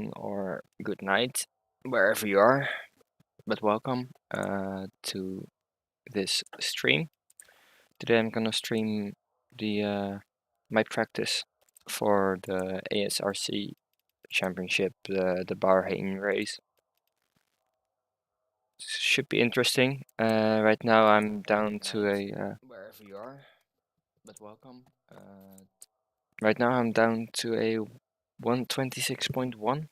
morning, or good night, wherever you are. But welcome to this stream. Today I'm gonna stream the my practice for the ASRC Championship, the Bahrain race. Should be interesting. Right now I'm down to a wherever you are. But welcome. Right now I'm down to a 126.1.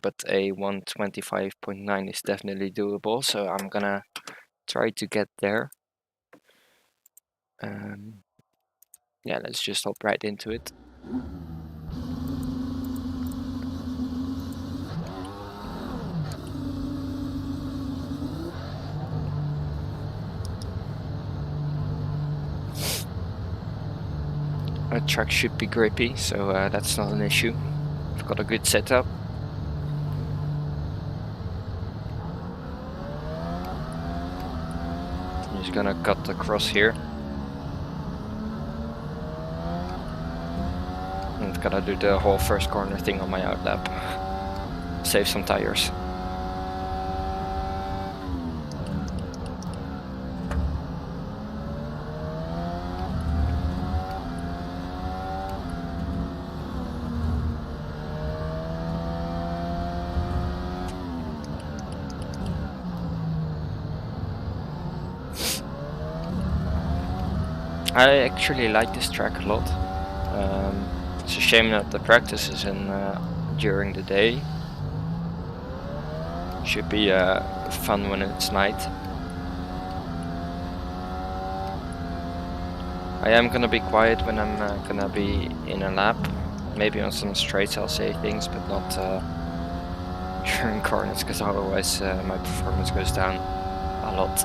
But a 125.9 is definitely doable, so I'm gonna try to get there. Yeah, let's just hop right into it. The track should be grippy, so that's not an issue. I've got a good setup. I'm just gonna cut across here. And gotta do the whole first corner thing on my outlap. Save some tires. I actually like this track a lot. It's a shame that the practice is during the day. Should be fun when it's night. I am gonna be quiet when I'm gonna be in a lap. Maybe on some straights I'll say things, but not during corners, because otherwise my performance goes down a lot.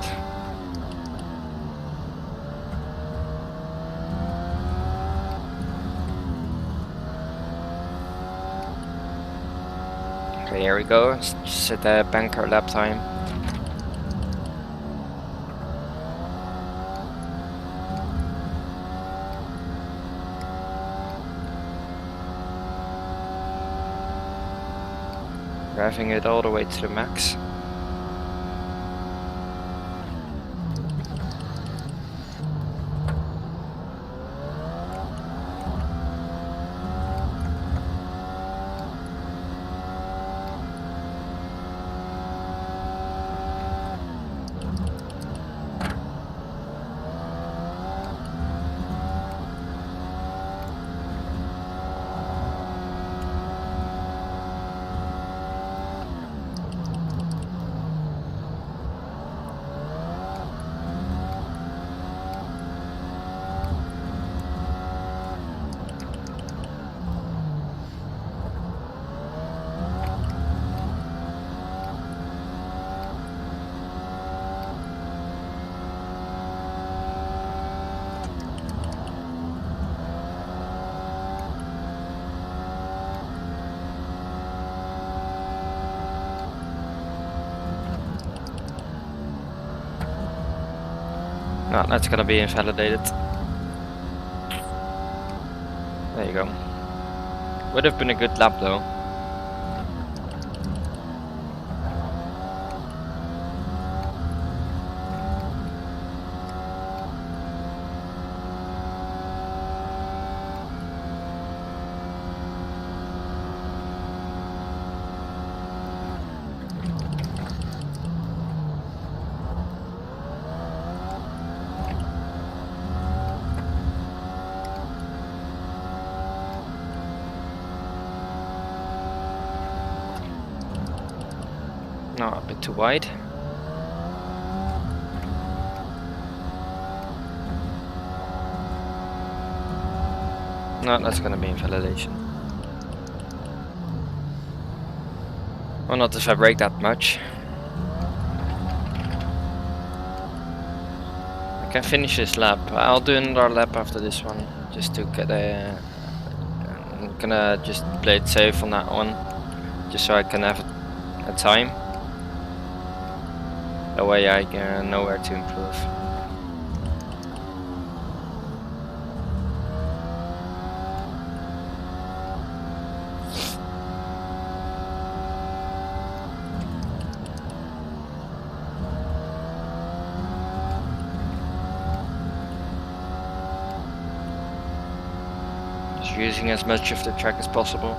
Okay, here we go. Set the banker lap time. Driving it all the way to the max. No, that's gonna be invalidated. There you go. Would have been a good lap though. No, a bit too wide. No, that's gonna be invalidation. Well, not if I brake that much. I can finish this lap. I'll do another lap after this one, just to get a... I'm gonna just play it safe on that one, just so I can have a time. That way I know where to improve. using as much of the track as possible.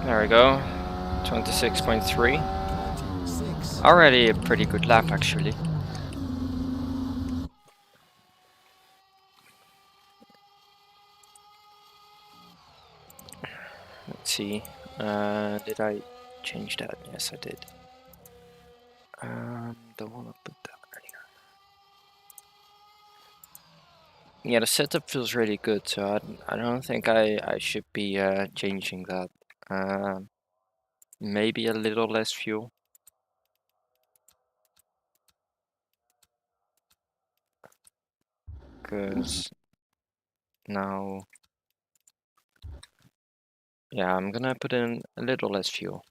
There we go, 26.3. Already a pretty good lap actually. Let's see, did I change that? Yes, I did. Don't want to put that earlier. Yeah, the setup feels really good, so I don't think I should be changing that. Maybe a little less fuel. Because now, yeah, I'm gonna put in a little less fuel.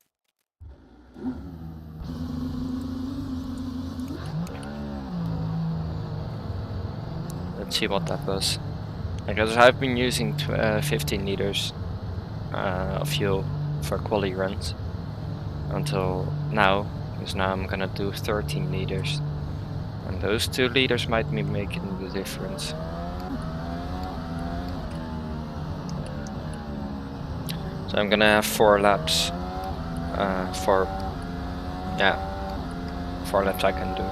Let's see what that does. Because I've been using 15 liters of fuel for quali runs until now, because now I'm gonna do 13 liters. And those 2 liters might be making the difference. So I'm gonna have 4 laps. 4 laps I can do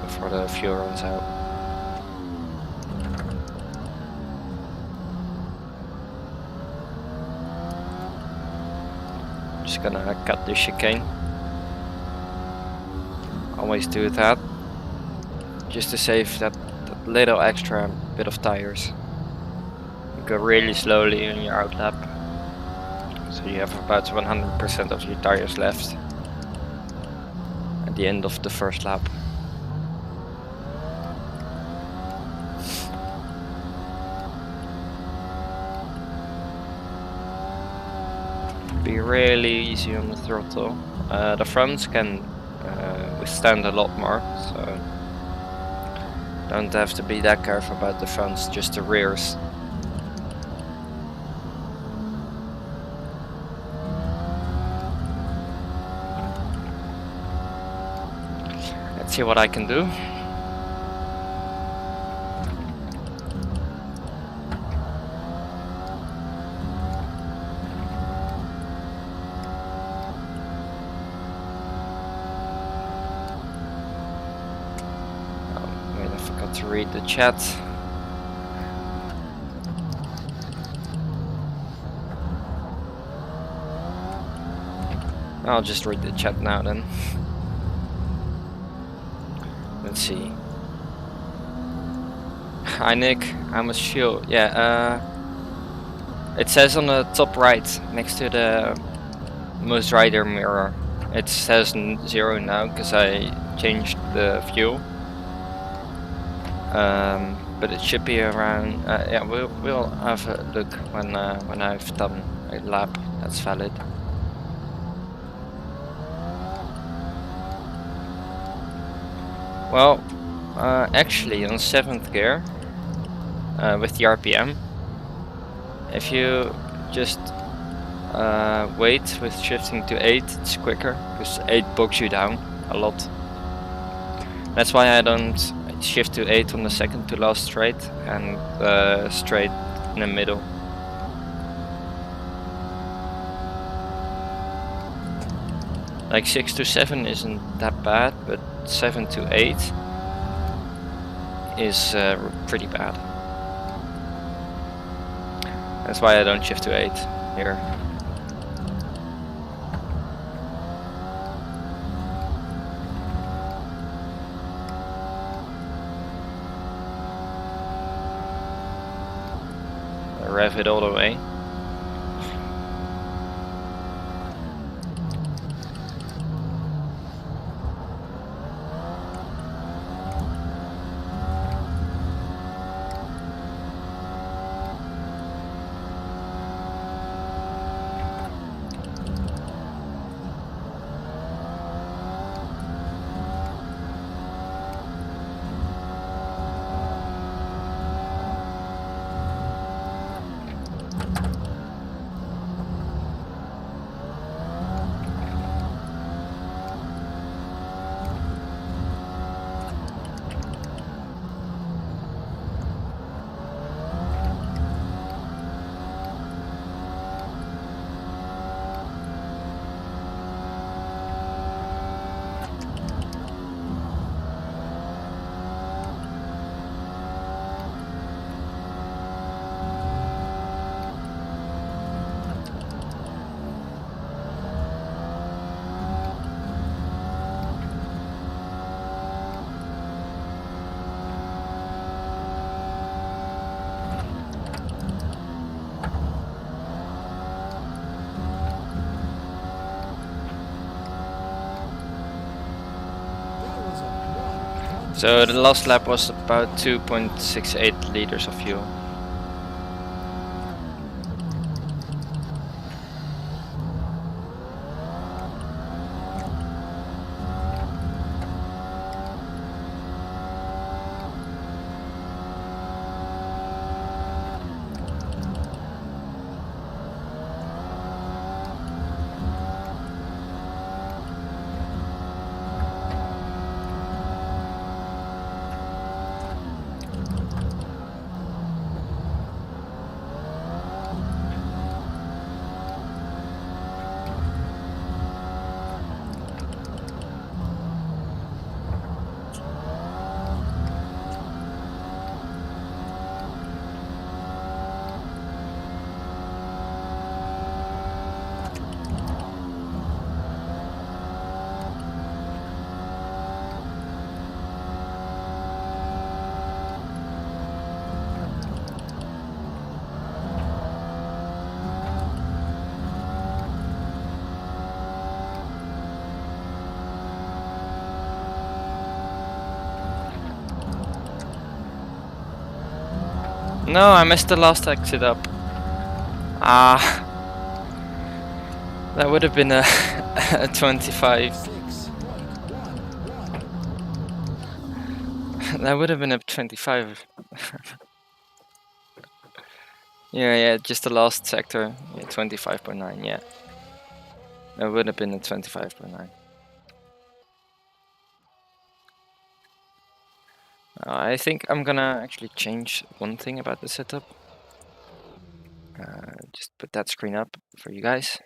before the fuel runs out. Just gonna cut the chicane. Always do that, just to save that little extra bit of tires. You go really slowly in your out lap, so you have about 100% of your tires left at the end of the first lap. Be really easy on the throttle. The fronts can withstand a lot more, so don't have to be that careful about the fronts, just the rears. Let's see what I can do. To read the chat. I'll just read the chat now then. Let's see. Hi Nick, how much fuel? Yeah, it says on the top right next to the most rider mirror. It says 0 now because I changed the fuel. But it should be around. Yeah, we'll have a look when I've done a lap that's valid. Well, Actually, on 7th gear, with the RPM, if you just wait with shifting to 8, it's quicker, because 8 bogs you down a lot. That's why I don't shift to 8 on the second to last straight, and straight in the middle. Like 6 to 7 isn't that bad, but 7 to 8 is pretty bad. That's why I don't shift to 8 here. I rev it all the way. So the last lap was about 2.68 liters of fuel. No, I missed the last exit up. Ah, that would have been a 25. That would have been a 25. Yeah, just the last sector. Yeah, 25.9. Yeah, that would have been a 25.9. I think I'm gonna actually change one thing about the setup. Just put that screen up for you guys.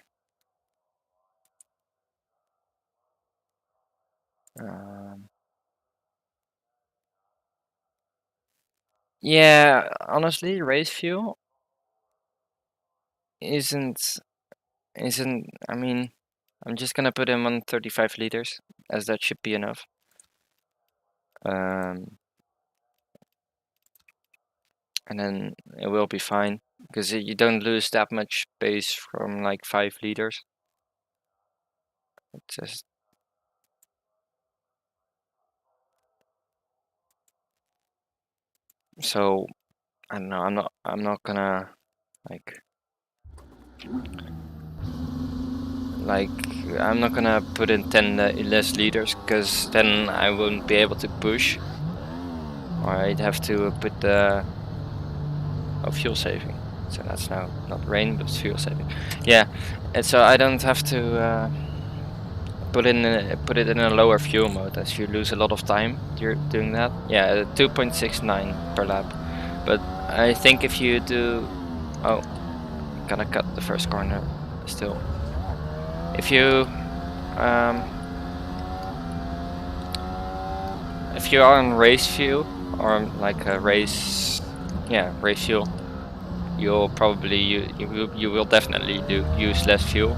Yeah, honestly, race fuel isn't. I mean, I'm just gonna put him on 35 liters, as that should be enough. And then it will be fine, because you don't lose that much space from like 5 liters. It's just so I don't know. I'm not gonna like I'm not gonna put in 10 less liters, because then I won't be able to push. Or I'd have to put the fuel saving. So that's now not rain, but fuel saving. Yeah, and so I don't have to put it in a lower fuel mode, as you lose a lot of time doing that. Yeah, 2.69 per lap. But I think if you do, oh, gonna cut the first corner still. If you are on race fuel or like a race fuel, you'll probably you will definitely use less fuel.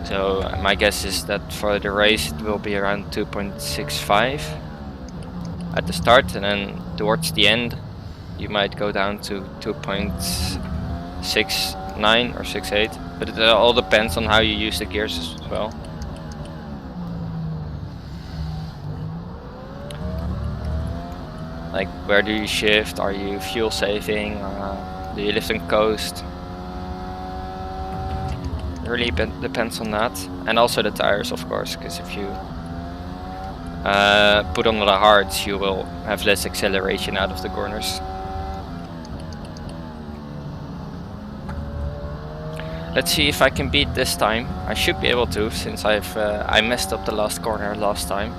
So my guess is that for the race it will be around 2.65 at the start, and then towards the end you might go down to 2.69 or 68, but it all depends on how you use the gears as well. Like, where do you shift? Are you fuel saving? Do you lift and coast? It really depends on that, and also the tires, of course, because if you put on the hards, you will have less acceleration out of the corners. Let's see if I can beat this time. I should be able to, since I messed up the last corner last time.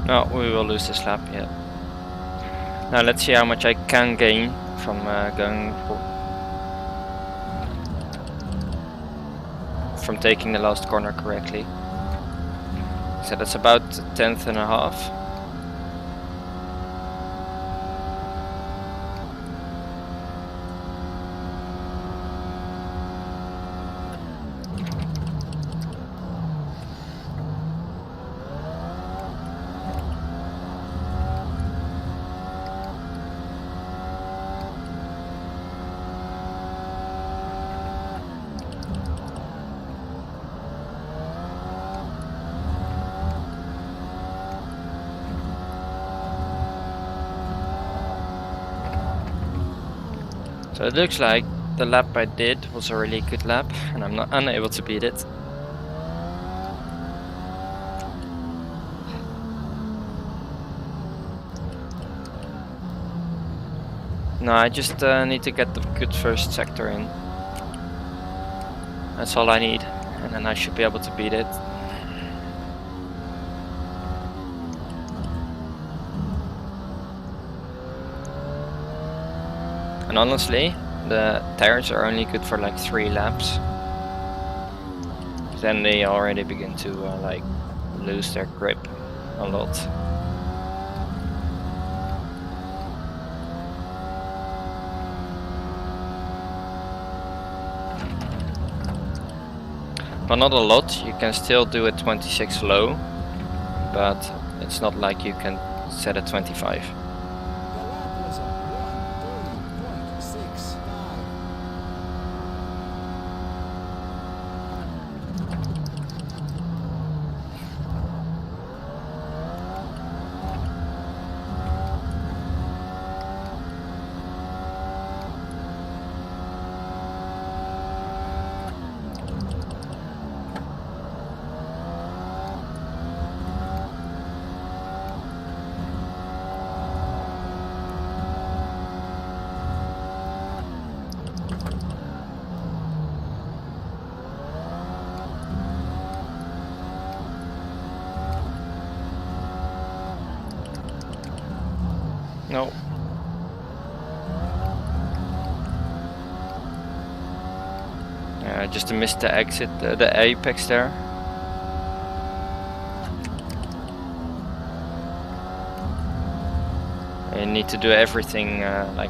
No, we will lose this lap, yeah. Now let's see how much I can gain from from taking the last corner correctly. So that's about 1/10 and a half. So it looks like the lap I did was a really good lap, and I'm not unable to beat it. No, I just need to get the good first sector in. That's all I need, and then I should be able to beat it. And honestly, the tires are only good for like 3 laps. Then they already begin to like lose their grip a lot. But not a lot. You can still do a 26 low, but it's not like you can set a 25. No. Just to miss the exit, the apex there. You need to do everything, like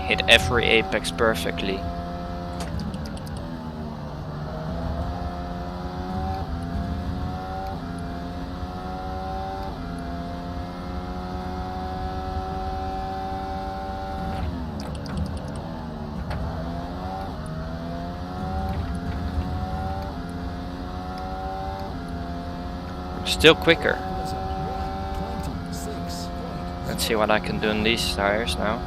hit every apex perfectly. Still quicker. Let's see what I can do in these tires now.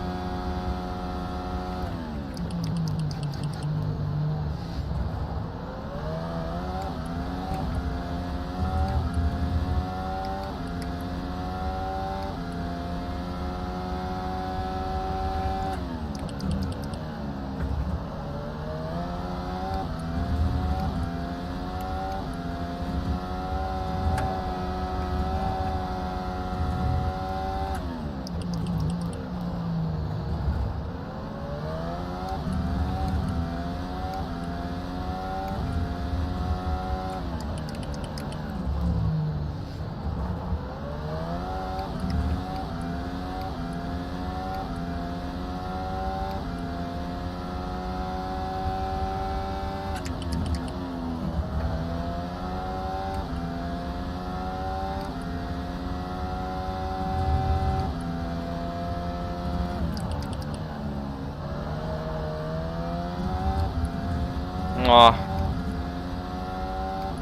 Oh.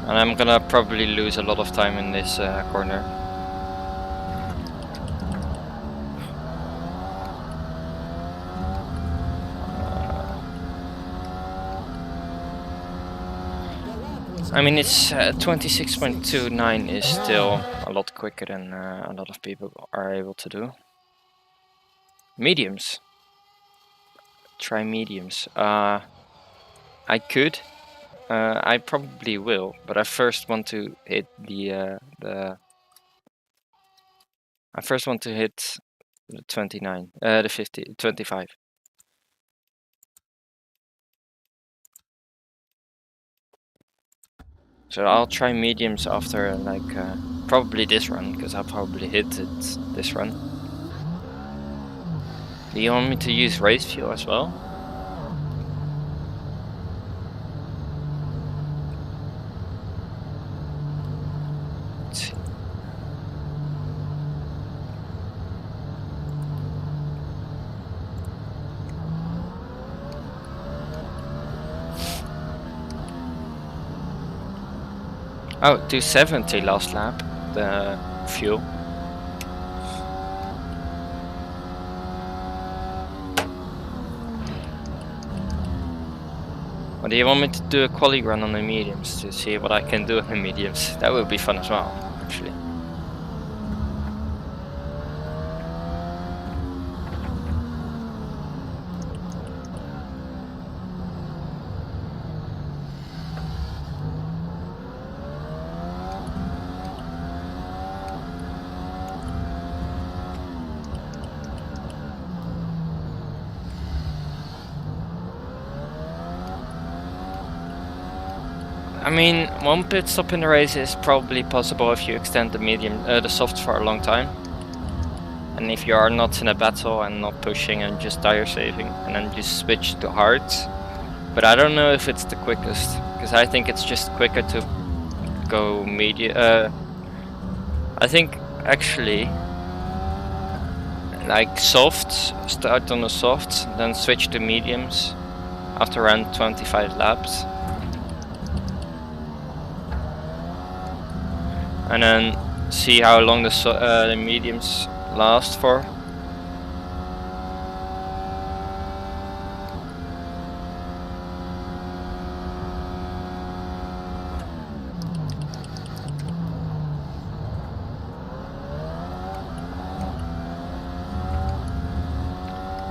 And I'm gonna probably lose a lot of time in this corner. I mean, it's 26.29 is still a lot quicker than a lot of people are able to do. Mediums. Try mediums. I could. I probably will, but I first want to hit the I first want to hit the 29, the 50, 25. So I'll try mediums after, like, probably this run, because I'll probably hit it this run. Do you want me to use race fuel as well? Let's see. Oh, 270 last lap, the fuel. Or do you want me to do a quali run on the mediums to see what I can do in the mediums? That would be fun as well, actually. I mean, one pit stop in the race is probably possible if you extend the medium, the softs for a long time. And if you are not in a battle and not pushing and just tire saving, and then just switch to hards. But I don't know if it's the quickest, because I think it's just quicker to go medium. I think actually, like softs, start on the softs, then switch to mediums after around 25 laps. And then see how long the mediums last for.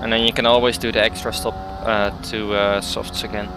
And then you can always do the extra stop to softs again.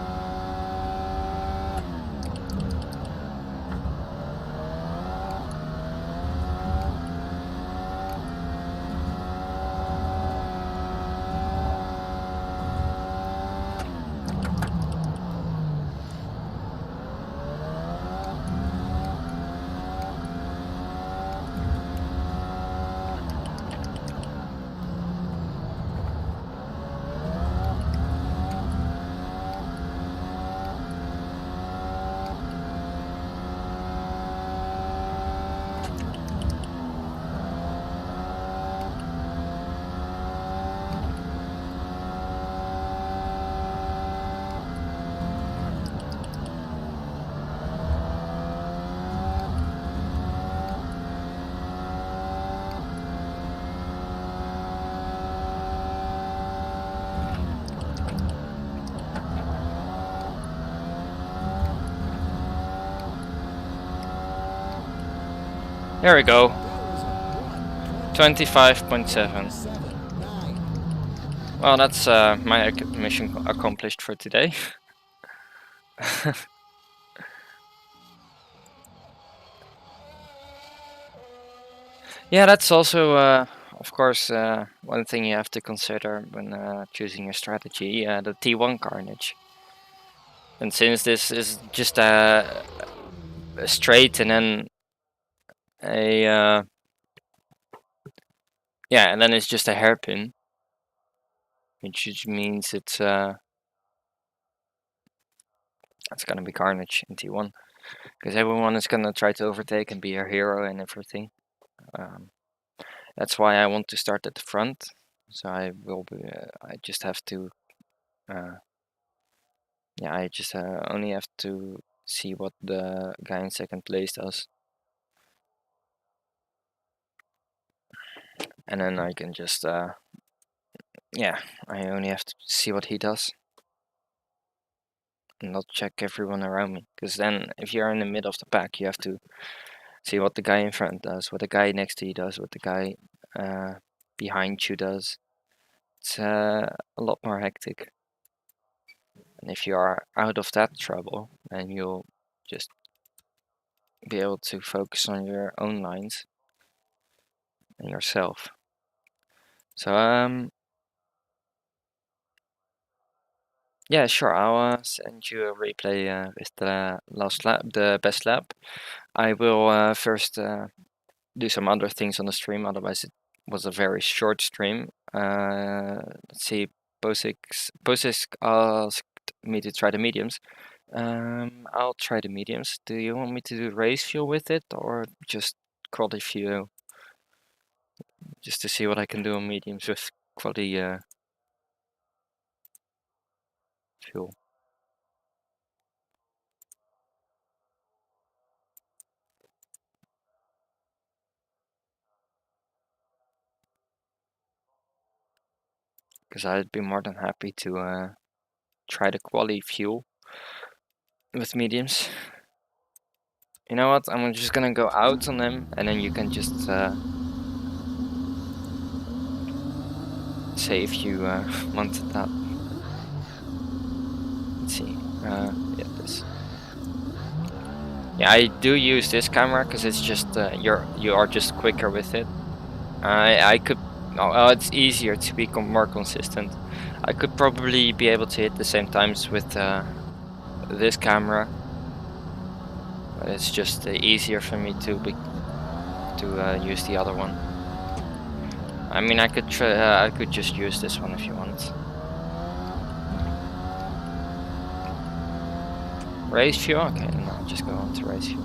There we go. 25.7. Well, that's my mission accomplished for today. Yeah, that's also, of course, one thing you have to consider when choosing your strategy, the T1 carnage. And since this is just a straight and then a yeah, and then it's just a hairpin, which means it's gonna be carnage in T1, because everyone is gonna try to overtake and be a hero and everything. That's why I want to start at the front. So I will be. I just have to. Yeah, I just only have to see what the guy in second place does, and then I can just. Yeah, I only have to see what he does, and not check everyone around me. Because then, if you're in the middle of the pack, you have to see what the guy in front does, what the guy next to you does, what the guy behind you does. It's a lot more hectic. And if you are out of that trouble, then you'll just be able to focus on your own lines and yourself. So yeah, sure. I'll send you a replay with the last lap, the best lap. I will first do some other things on the stream. Otherwise, it was a very short stream. Let's see. Posisk asked me to try the mediums. I'll try the mediums. Do you want me to do race fuel with it or just quality fuel? Just to see what I can do on mediums with quality fuel. Because I'd be more than happy to try the quality fuel with mediums. You know what? I'm just gonna go out on them, and then you can just say if you wanted that. Let's see. Yeah, this. Yeah, I do use this camera because it's just you are just quicker with it. I could. Oh, it's easier to be more consistent. I could probably be able to hit the same times with this camera. But it's just easier for me to use the other one. I mean, I could just use this one if you want. Race fuel? Okay, then I'll just go on to race fuel.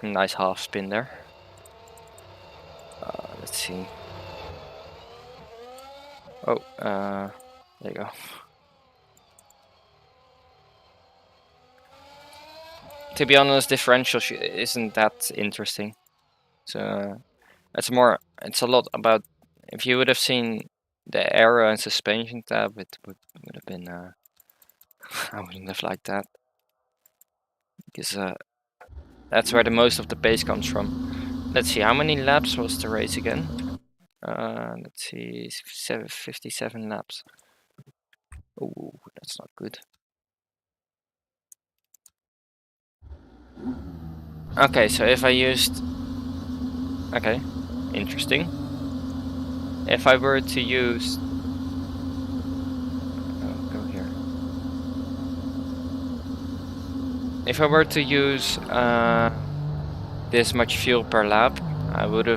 Nice half spin there. Let's see. Oh, there you go. To be honest, differential isn't that interesting. So it's a lot about. If you would have seen the aero and suspension tab, it would have been. I wouldn't have liked that, because that's where the most of the pace comes from. Let's see, how many laps was the race again? Let's see, 57 laps. Oh, that's not good. Okay, so if I used... Okay, interesting. If I were to use... Oh, go here. If I were to use this much fuel per lap, I would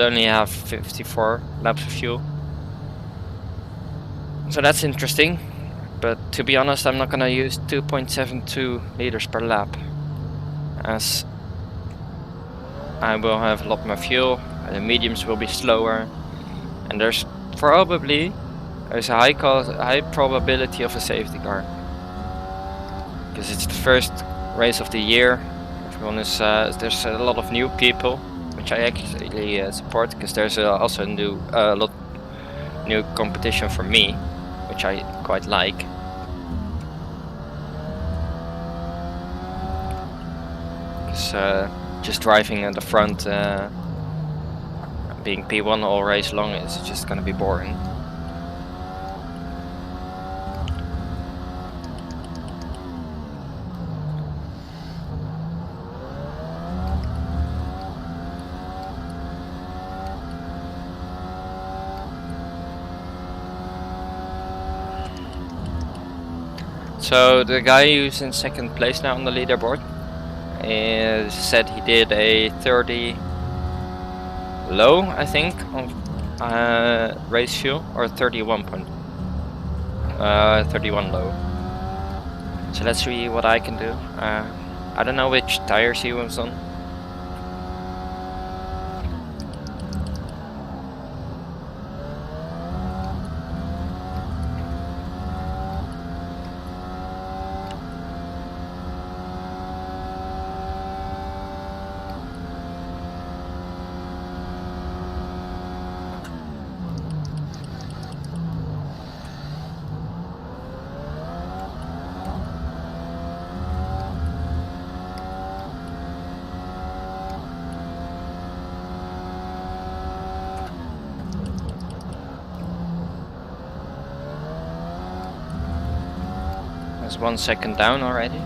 only have 54 laps of fuel. So that's interesting. But to be honest, I'm not gonna use 2.72 liters per lap, as I will have a lot more fuel, and the mediums will be slower, and there's a high probability of a safety car, because it's the first race of the year. Everyone is there's a lot of new people, which I actually support, because there's also new competition for me, which I quite like. Because just driving at the front, being P1 all race long is just gonna be boring. So the guy who's in second place now on the leaderboard said he did a 30 low, I think, on race fuel, or 31 low. So let's see what I can do. I don't know which tires he was on. There's 1 second down already.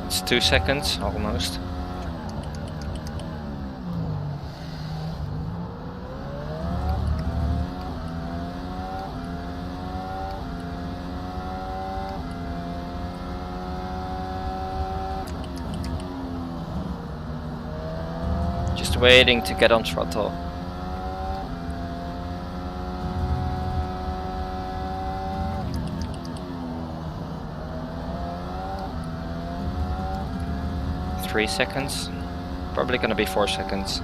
It's 2 seconds almost. Just waiting to get on throttle. Three seconds. Probably gonna be 4 seconds.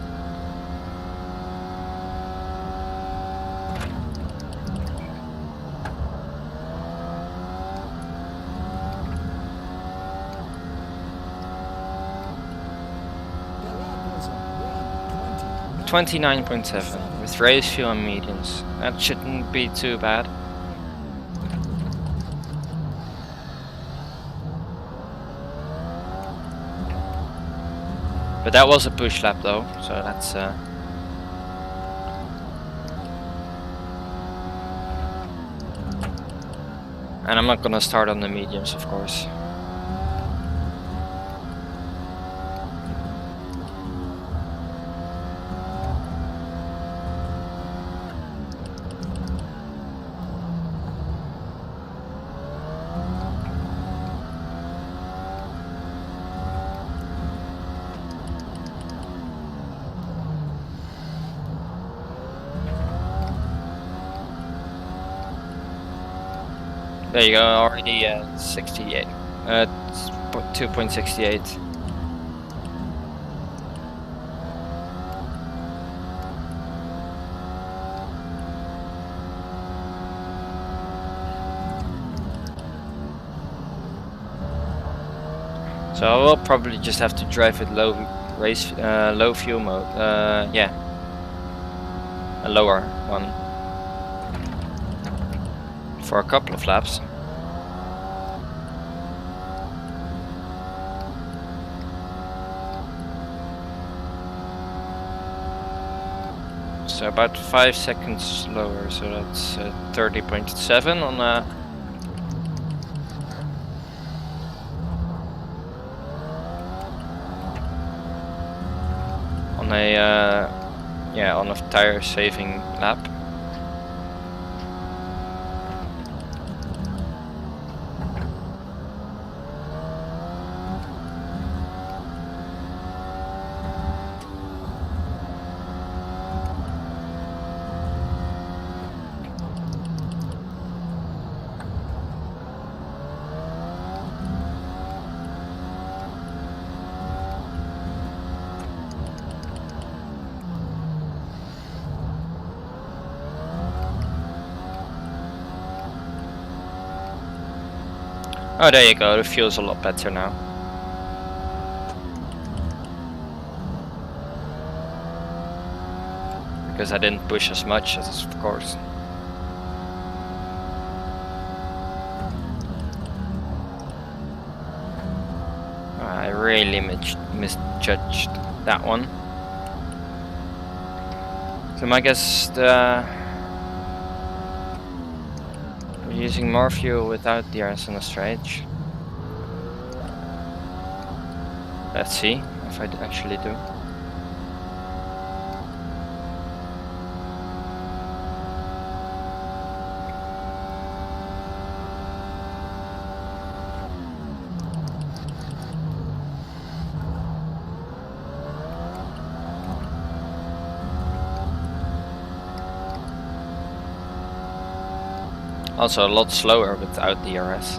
$29.7 with race fuel and mediums. That shouldn't be too bad. But that was a push lap though, so that's and I'm not gonna start on the mediums, of course. There you go, already 68. 2.68. So I will probably just have to drive with low fuel mode. Yeah, a lower one for a couple of laps. So about 5 seconds slower, so that's 30.7 on a on a tire saving lap. Oh, there you go, the fuel's a lot better now. because I didn't push as much as of course. I really misjudged that one. So my guess, we're using more fuel without the DRS on the stage. Let's see if I actually do. Also a lot slower without DRS.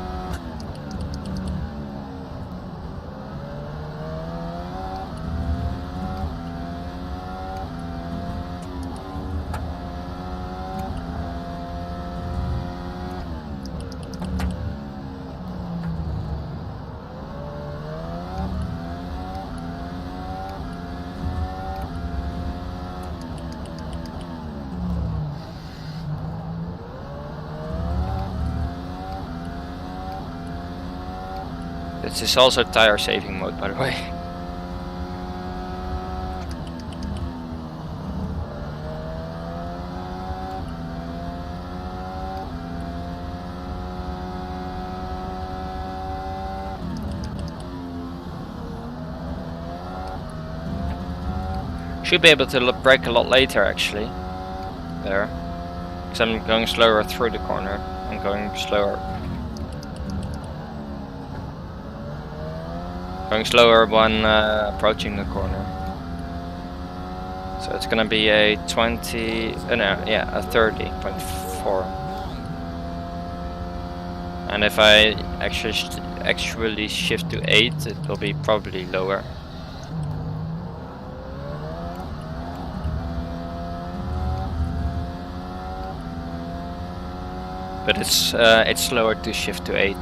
This is also tire saving mode, by the way. Should be able to brake a lot later actually. There. Because I'm going slower through the corner. I'm going slower. Going slower when approaching the corner. So it's gonna be a 20, no, yeah, a 30.4. And if I actually shift to 8, it will be probably lower. But it's slower to shift to 8.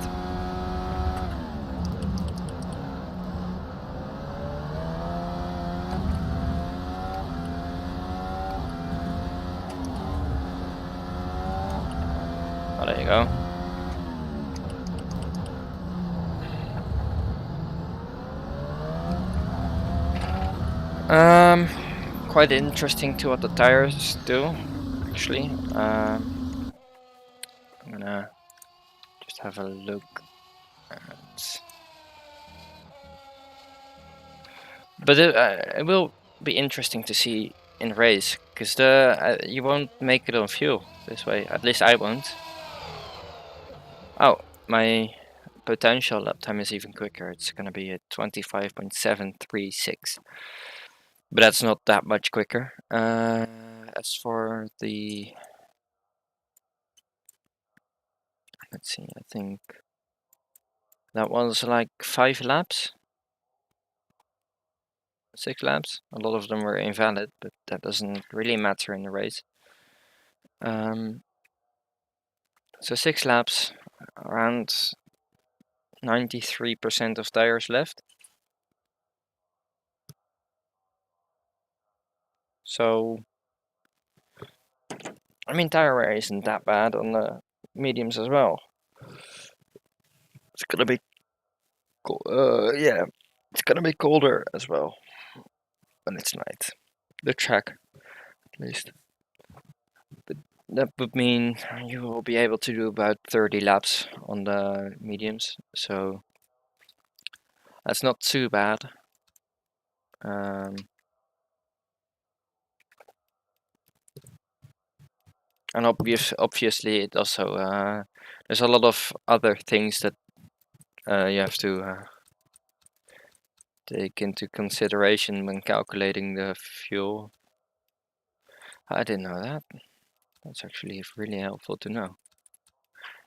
Oh, there you go. Quite interesting to what the tires do, actually. I'm gonna just have a look at... But it will be interesting to see in race, because you won't make it on fuel this way. At least I won't. Oh, my potential lap time is even quicker. It's gonna be at 25.736. But that's not that much quicker. As for the... Let's see, I think that was like 5 laps? 6 laps? A lot of them were invalid, but that doesn't really matter in the race. So 6 laps, around 93% of tires left. So, I mean, tire wear isn't that bad on the mediums as well. It's gonna be, yeah, it's gonna be colder as well when it's night. The track, at least. But that would mean you will be able to do about 30 laps on the mediums, so that's not too bad. And obviously it also there's a lot of other things that you have to take into consideration when calculating the fuel. I didn't know that. That's actually really helpful to know.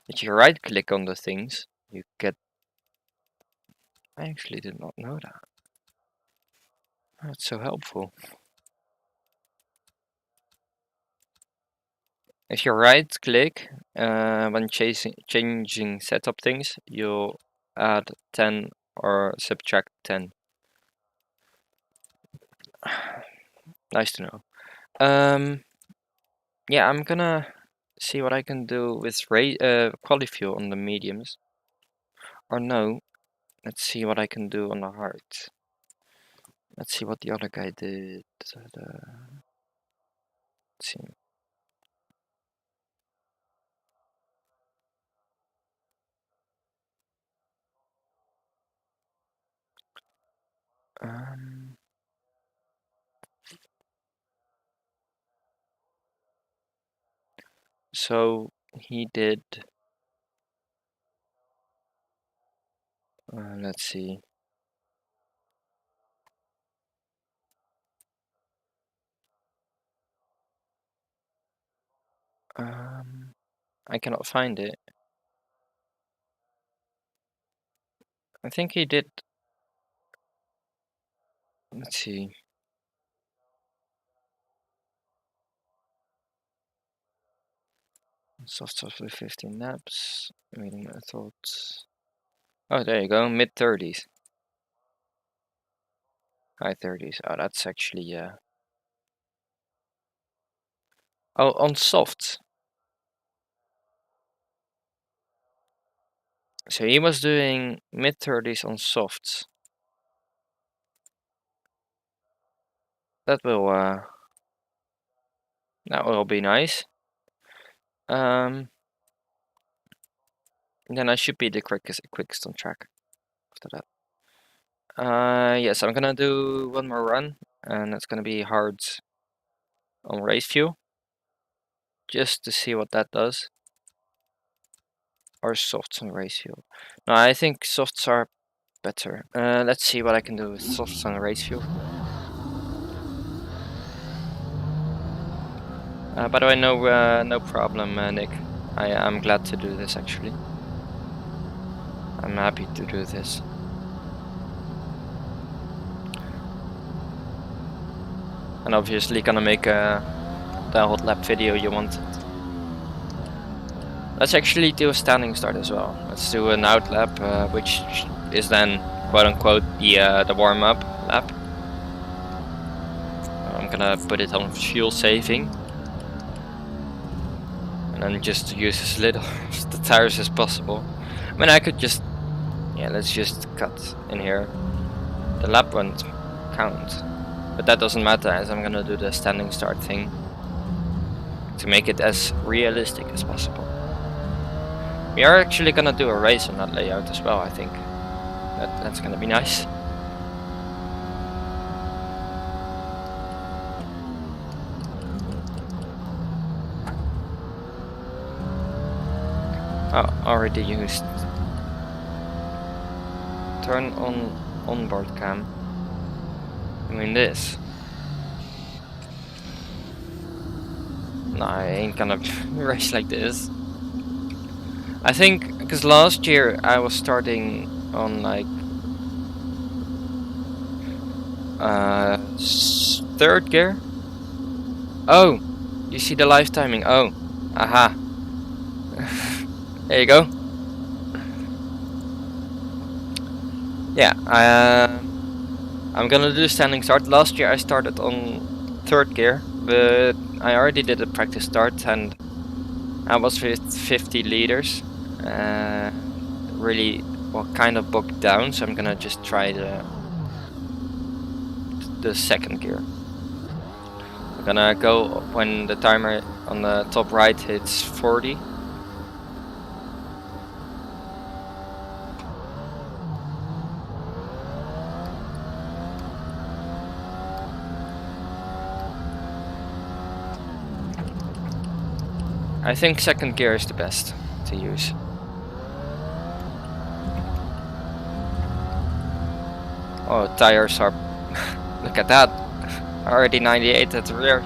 If you right click on the things, you get... I actually did not know that. That's so helpful. If you right click when changing setup things, you'll add 10 or subtract 10. Nice to know. Yeah, I'm gonna see what I can do with quality fuel on the mediums. Or no, let's see what I can do on the hards. Let's see what the other guy did. Let's see. Um, so he did. Let's see. I cannot find it. I think he did. Let's see. Soft software 15 naps. Reading my thoughts. Oh, there you go. Mid 30s. High 30s. Oh, that's actually Oh, on softs. So he was doing mid 30s on softs. That will be nice. Then I should be the quickest on track after that. Yes, I'm gonna do one more run, and it's gonna be hards on race fuel, just to see what that does. Or softs on race fuel. No, I think softs are better. Let's see what I can do with softs on race fuel. By the way, no problem, Nick. I'm glad to do this actually. I'm happy to do this. And obviously gonna make the hot lap video you wanted. Let's actually do a standing start as well. Let's do an out lap, which is then quote unquote the warm up lap. I'm gonna put it on fuel saving. And then just use as little of the tires as possible. I mean, I could just, yeah, let's just cut in here. The lap won't count. But that doesn't matter, as I'm gonna do the standing start thing to make it as realistic as possible. We are actually gonna do a race on that layout as well, I think. That's gonna be nice. Oh, already used. Turn on onboard cam. I mean this. No, I ain't gonna race like this. I think because last year I was starting on like third gear. Oh, you see the live timing. Oh, aha. There you go. Yeah, I'm gonna do a standing start. Last year I started on third gear, but I already did a practice start and I was with 50 liters. Really, well, kind of bogged down, so I'm gonna just try the second gear. I'm gonna go when the timer on the top right hits 40. I think second gear is the best to use. Oh, tires are... Look at that! Already 98 at the rear.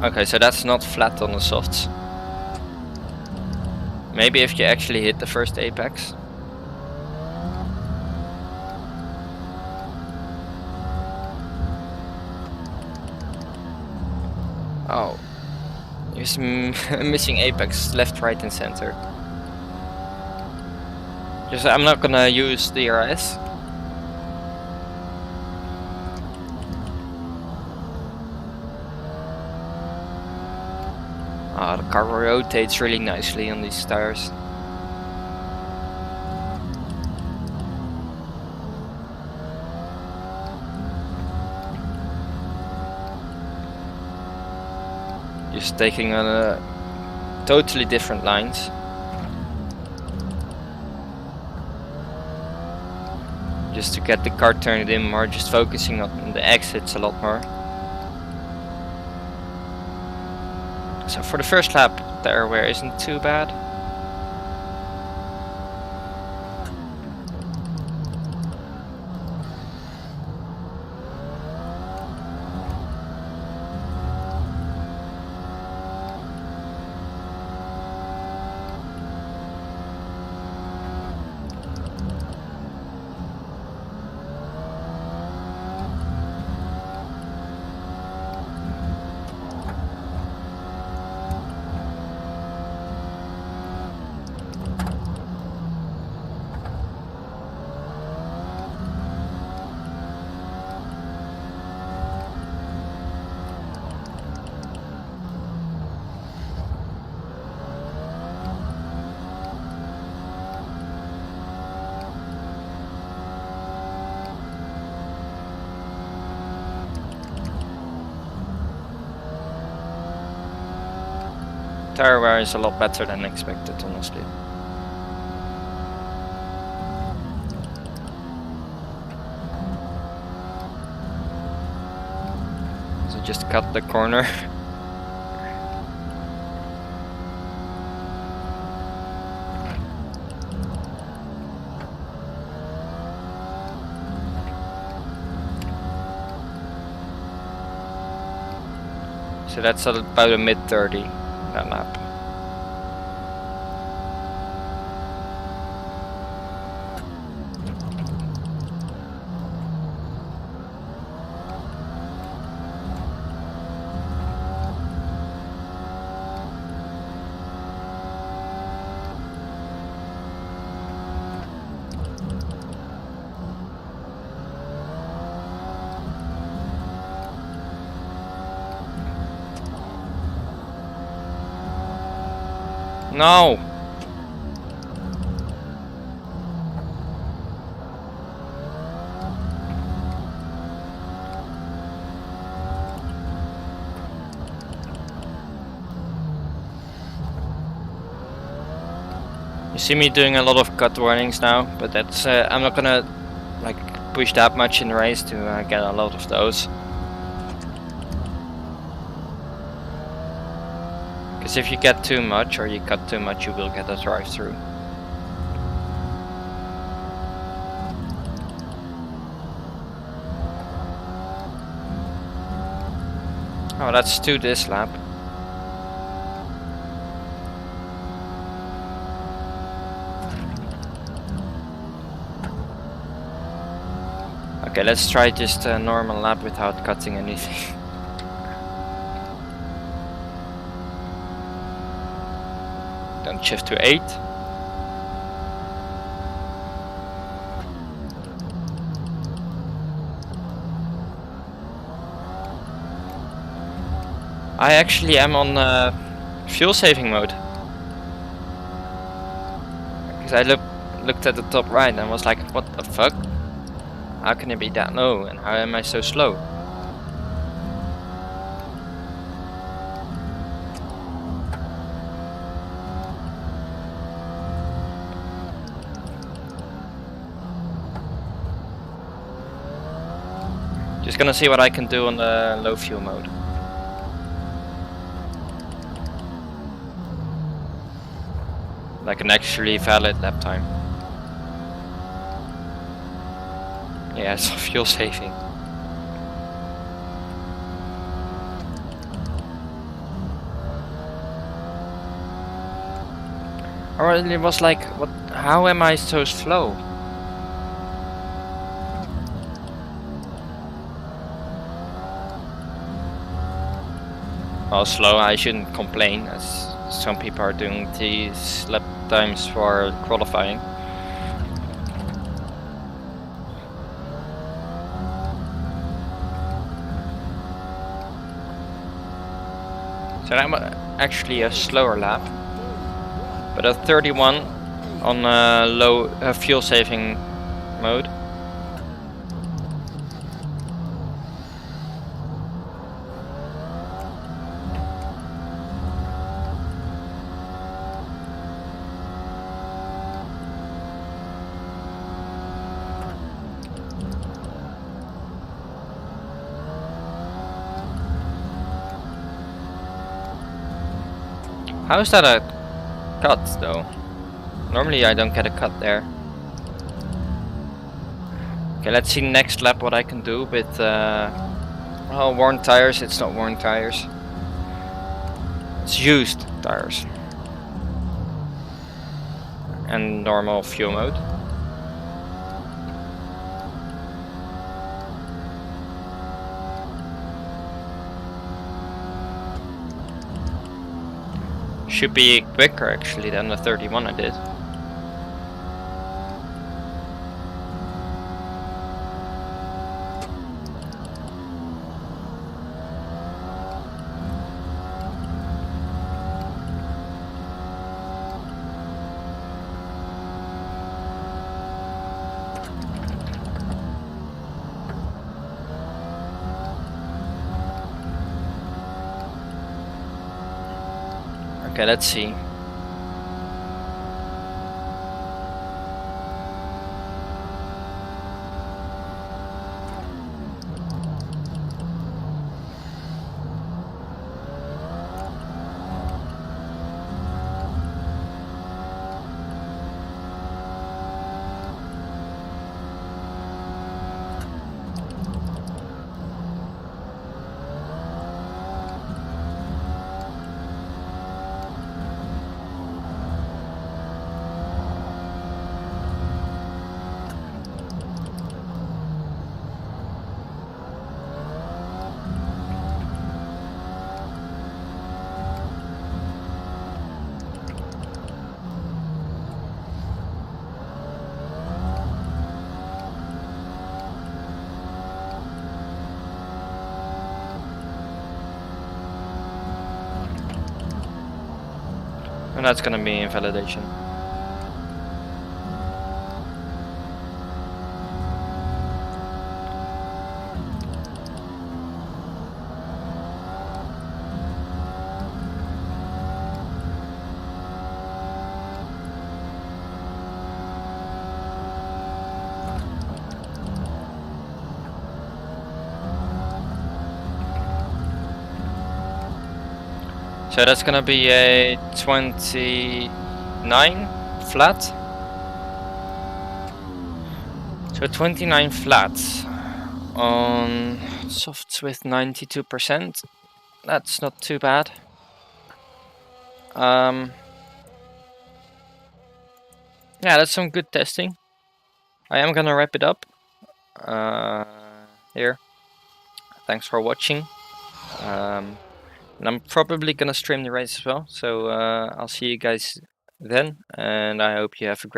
Okay, so that's not flat on the softs. Maybe if you actually hit the first apex. Oh, Because I'm missing apex left, right, and center. Just I'm not gonna use DRS. The car rotates really nicely on these tires. Just taking on a totally different lines. Just to get the car turned in more, just focusing on the exits a lot more. So for the first lap, the air wear isn't too bad. Tire wear is a lot better than expected, honestly. So just cut the corner. So that's about a mid-30, that lap. No! You see me doing a lot of cut warnings now, but that's I'm not gonna like push that much in the race to get a lot of those. Because if you get too much or you cut too much, you will get a drive-through. Oh, let's do this lap. Okay, let's try just a normal lap without cutting anything. Then shift to 8. I actually am on fuel saving mode. Because I looked at the top right and was like, what the fuck? How can it be that low and how am I so slow? Just gonna see what I can do on the low fuel mode. Like an actually valid lap time. Yeah, it's fuel saving. Or it was like, what? How am I so slow? Well, slow, I shouldn't complain, as some people are doing these lap times for qualifying. So that was actually a slower lap, but a 31 on low fuel saving mode. How is that a cut though? Normally I don't get a cut there. Okay, let's see next lap what I can do with well, worn tires. It's not worn tires. It's used tires. And normal fuel mode. Should be quicker actually than the 31 I did. Okay, let's see. And that's gonna be invalidation. So that's gonna be a 29 flat. So 29 flats on softs with 92%. That's not too bad. Yeah, that's some good testing. I am gonna wrap it up here. Thanks for watching. And I'm probably gonna stream the race as well. So I'll see you guys then, and I hope you have a great